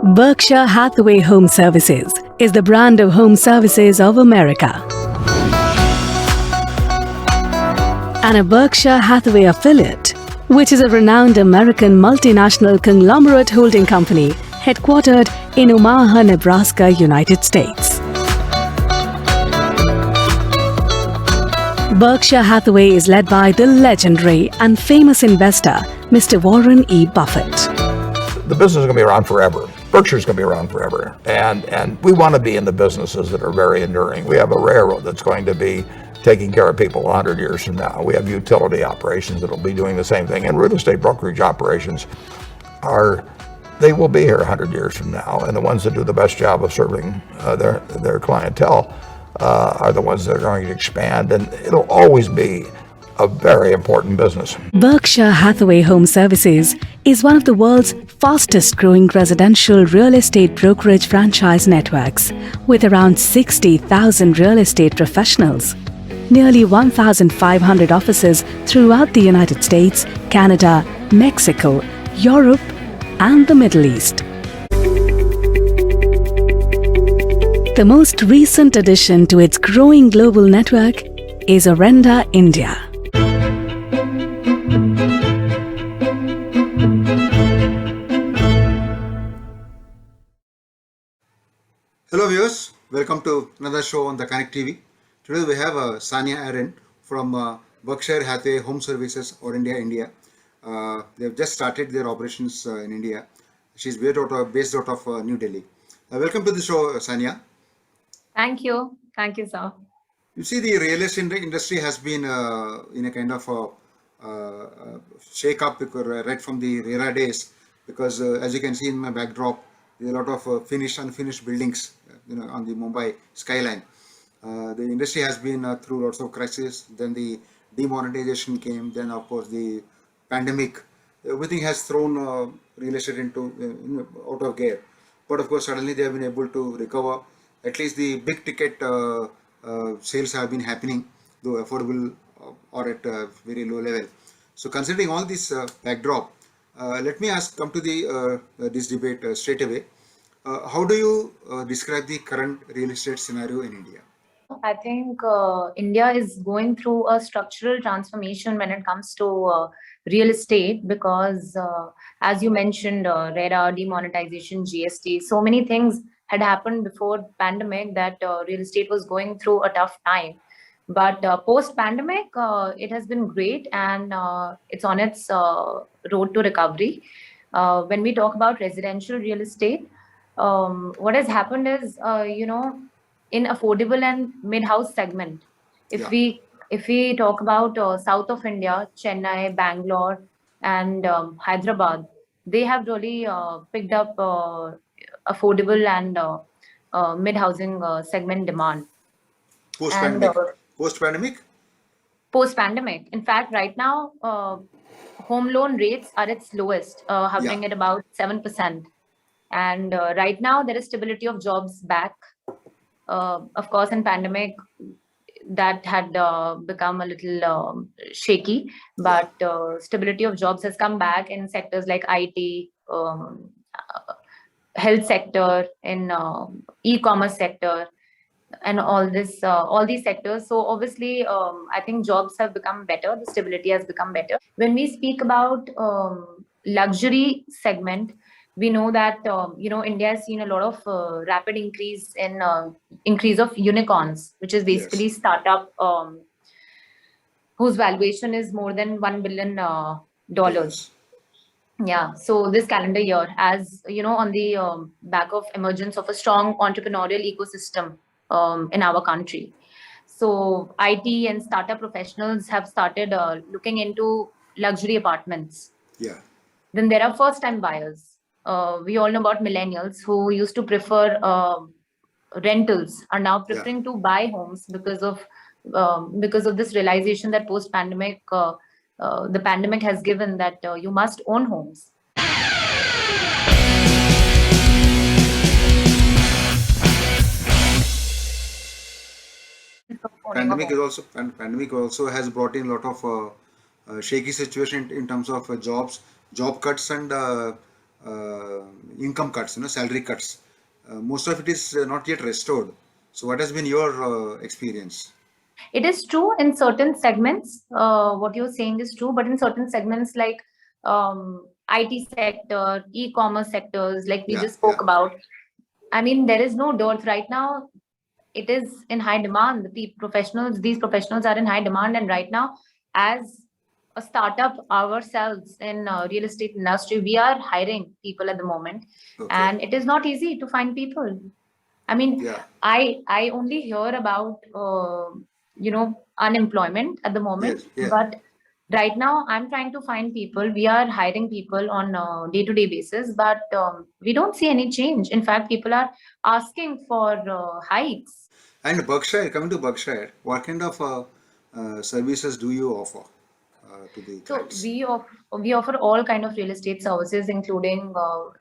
Berkshire Hathaway Home Services is the brand of home services of America. And a Berkshire Hathaway affiliate, which is a renowned American multinational conglomerate holding company headquartered in Omaha, Nebraska, United States. Berkshire Hathaway is led by the legendary and famous investor, Mr. Warren E. Buffett. The business is going to be around forever. Berkshire's going to be around forever. And we want to be in the businesses that are very enduring. We have a railroad that's going to be taking care of people 100 years from now. We have utility operations that will be doing the same thing. And real estate brokerage operations they will be here 100 years from now. And the ones that do the best job of serving their clientele are the ones that are going to expand. And it'll always be a very important business. Berkshire Hathaway Home Services is one of the world's fastest growing residential real estate brokerage franchise networks, with around 60,000 real estate professionals, nearly 1,500 offices throughout the United States, Canada, Mexico, Europe, and the Middle East. The most recent addition to its growing global network is Orenda India. Hello viewers, welcome to another show on the Connect TV. Today we have Sania Aaron from Berkshire Hathaway Home Services or India. They have just started their operations in India. She's based out of New Delhi. Welcome to the show, Sania. Thank you, sir. You see, the real estate industry has been in a kind of shake up right from the RERA days, because as you can see in my backdrop, there are a lot of unfinished buildings, on the Mumbai skyline. The industry has been through lots of crises. Then the demonetization came. Then of course the pandemic. Everything has thrown real estate into out of gear. But of course, suddenly they have been able to recover. At least the big ticket sales have been happening, though affordable or at a very low level. So considering all this backdrop, let me come to this debate straight away. How do you describe the current real estate scenario in India? I think India is going through a structural transformation when it comes to real estate, because as you mentioned, RERA, demonetization, GST, so many things had happened before pandemic that real estate was going through a tough time. But post-pandemic, it has been great, and it's on its road to recovery. When we talk about residential real estate, what has happened is, in affordable and mid-house segment, if we talk about south of India, Chennai, Bangalore, and Hyderabad, they have really picked up affordable and mid-housing segment demand. Post-pandemic. In fact, right now, home loan rates are its lowest, hovering at about 7%. And right now, there is stability of jobs back. Of course, in pandemic, that had become a little shaky, but stability of jobs has come back in sectors like IT, health sector, in e-commerce sector, and all these sectors. So obviously, I think jobs have become better. The stability has become better. When we speak about luxury segment, we know that India has seen a lot of rapid increase of unicorns, which is basically startup whose valuation is more than $1 billion. Yeah. So this calendar year, as on the back of emergence of a strong entrepreneurial ecosystem in our country. So IT and startup professionals have started looking into luxury apartments. Yeah. Then there are first-time buyers. We all know about millennials who used to prefer rentals are now preferring to buy homes because of this realization that post-pandemic, the pandemic has given that you must own homes. Pandemic also has brought in a lot of shaky situation in terms of job cuts and income cuts, salary cuts. Most of it is not yet restored. So what has been your experience? It is true in certain segments. What you're saying is true, but in certain segments like IT sector, e-commerce sectors, like we Yeah, just yeah. spoke about, I mean, there is no dearth right now. It is in high demand. These professionals are in high demand, and right now, as a startup ourselves in real estate industry, we are hiring people at the moment, Okay. and it is not easy to find people. I mean, Yeah. I only hear about unemployment at the moment, Yes. Yeah. but right now I'm trying to find people. We are hiring people on a day-to-day basis, but we don't see any change. In fact, people are asking for hikes. And Berkshire, coming to Berkshire, what kind of services do you offer to the So clients? we offer all kind of real estate services, including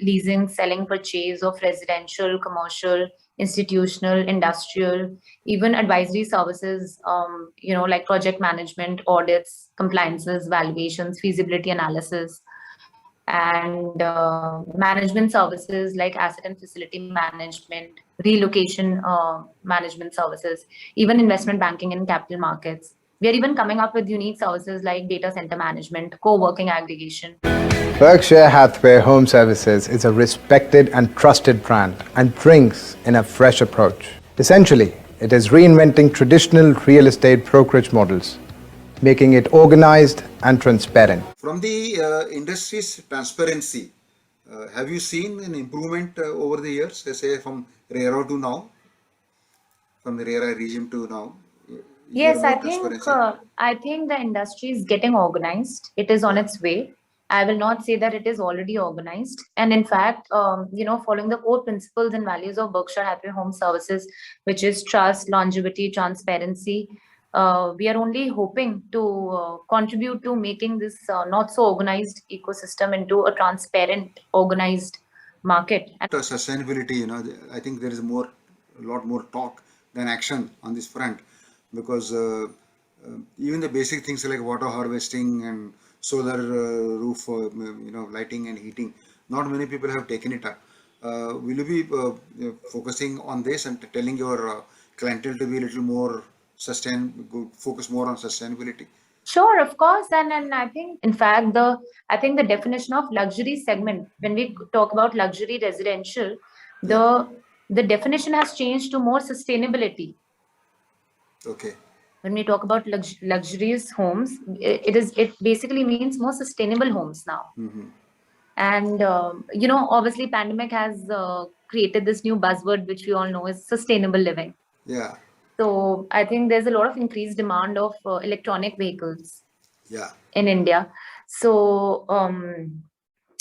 leasing, selling, purchase of residential, commercial, institutional, industrial, even advisory services. Like project management, audits, compliances, valuations, feasibility analysis, and management services like asset and facility management, relocation management services, even investment banking and capital markets. We are even coming up with unique services like data center management, co-working aggregation. Berkshire Hathaway Home Services is a respected and trusted brand and brings in a fresh approach. Essentially, it is reinventing traditional real estate brokerage models, making it organized and transparent. From the industry's transparency, have you seen an improvement over the years, say from RERA to now, from the RERA regime to now? Is there Yes, more transparency? I think the industry is getting organized. It is on Yeah. its way. I will not say that it is already organized. And in fact, following the core principles and values of Berkshire Hathaway Home Services, which is trust, longevity, transparency, we are only hoping to contribute to making this not so organized ecosystem into a transparent, organized market. Sustainability, I think there is a lot more talk than action on this front, because even the basic things like water harvesting and solar roof, lighting and heating, not many people have taken it up. Will you be focusing on this and telling your clientele to be a little more focus more on sustainability? Sure, of course. And I think, in fact, the definition of luxury segment, when we talk about luxury residential, Yeah. the definition has changed to more sustainability. Okay. When we talk about luxurious homes, it basically means more sustainable homes now. And obviously, pandemic has created this new buzzword, which we all know is sustainable living. Yeah. So I think there's a lot of increased demand of electronic vehicles Yeah. in India. So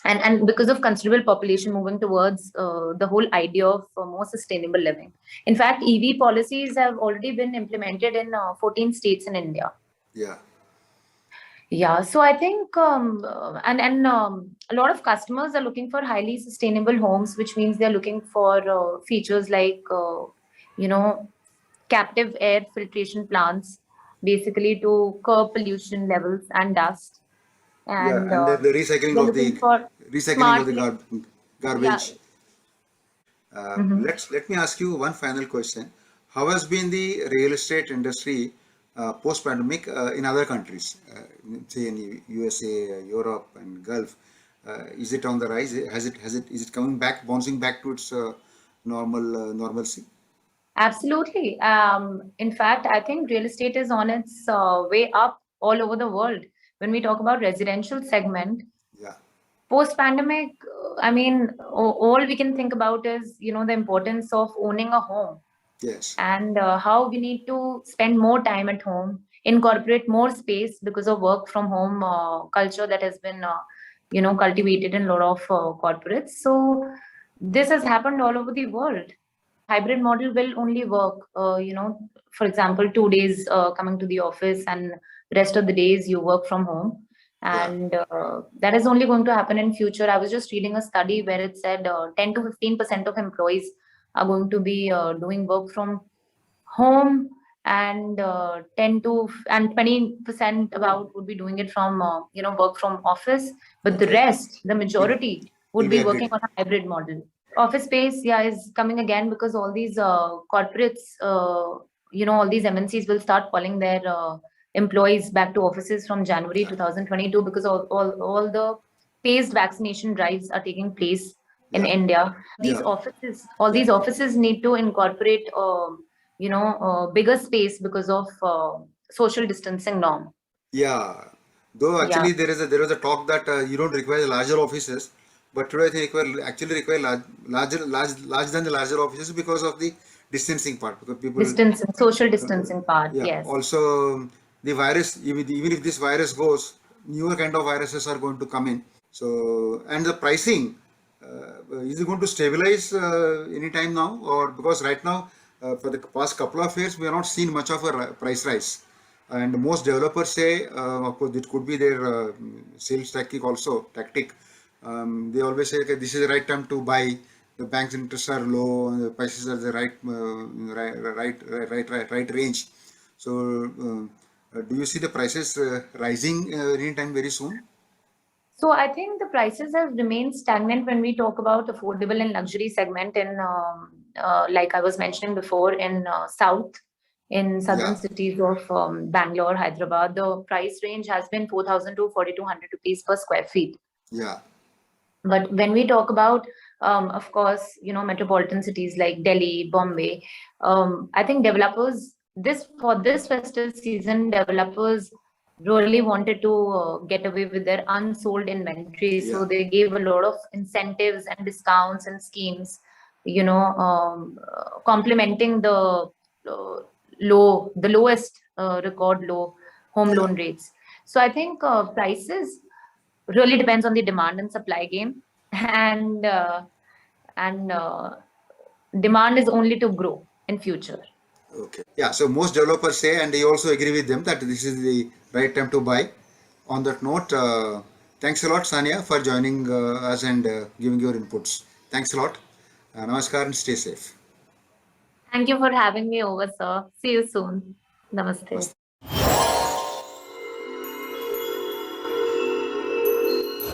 and because of considerable population moving towards the whole idea of more sustainable living. In fact, EV policies have already been implemented in 14 states in India. Yeah. Yeah, so I think a lot of customers are looking for highly sustainable homes, which means they're looking for features like captive air filtration plants, basically to curb pollution levels and dust. Yeah, And and the recycling they're of looking for smart, the yeah. garbage. Mhm. Let me ask you one final question. How has been the real estate industry post pandemic in other countries, say in USA, Europe, and Gulf? Is it on the rise? Is it coming back, bouncing back to its normalcy? Absolutely. In fact, I think real estate is on its way up all over the world. When we talk about residential segment, Yeah. post pandemic, I mean, all we can think about is, the importance of owning a home Yes. and how we need to spend more time at home, incorporate more space because of work from home culture that has been, cultivated in a lot of corporates. So this has happened all over the world. Hybrid model will only work, for example, 2 days coming to the office and rest of the days you work from home. Yeah. And that is only going to happen in future. I was just reading a study where it said 10 to 15% of employees are going to be doing work from home, and 10 to and 20% about would be doing it from work from office, but the Okay. rest, the In majority, would Will be be working agreed. on a hybrid model. Office space, yeah, is coming again because all these corporates, all these MNCs will start calling their employees back to offices from January 2022 because all the phased vaccination drives are taking place in Yeah. India. Yeah. All these offices need to incorporate, bigger space because of social distancing norm. Yeah, though Yeah. actually there was a talk that you don't require larger offices, but today they require large than the larger offices because of the distancing part. Because people, Distancing, social uh, distancing part, yeah. yes. Also, the virus, even if this virus goes, newer kind of viruses are going to come in. So, and the pricing, is it going to stabilize anytime now, or because right now, for the past couple of years, we have not seen much of a price rise. And most developers say, of course, it could be their sales tactic. They always say, okay, this is the right time to buy. The bank's interests are low, and the prices are the right range. So, do you see the prices rising anytime very soon? So I think the prices have remained stagnant when we talk about affordable and luxury segment in, like I was mentioning before, in in southern Yeah, cities of Bangalore, Hyderabad. The price range has been 4,000 to 4,200 rupees per square feet. yeah, But when we talk about, of course, metropolitan cities like Delhi, Bombay, I think for this festive season, developers really wanted to get away with their unsold inventory. So yeah, they gave a lot of incentives and discounts and schemes, complementing the lowest record low home yeah. loan rates. So I think prices really depends on the demand and supply game, and demand is only to grow in future. Okay. Yeah, so most developers say, and I also agree with them that this is the right time to buy. On that note, thanks a lot, Sania, for joining us and giving your inputs. Thanks a lot. Namaskar and stay safe. Thank you for having me over, sir. See you soon. Namaste. Namaste.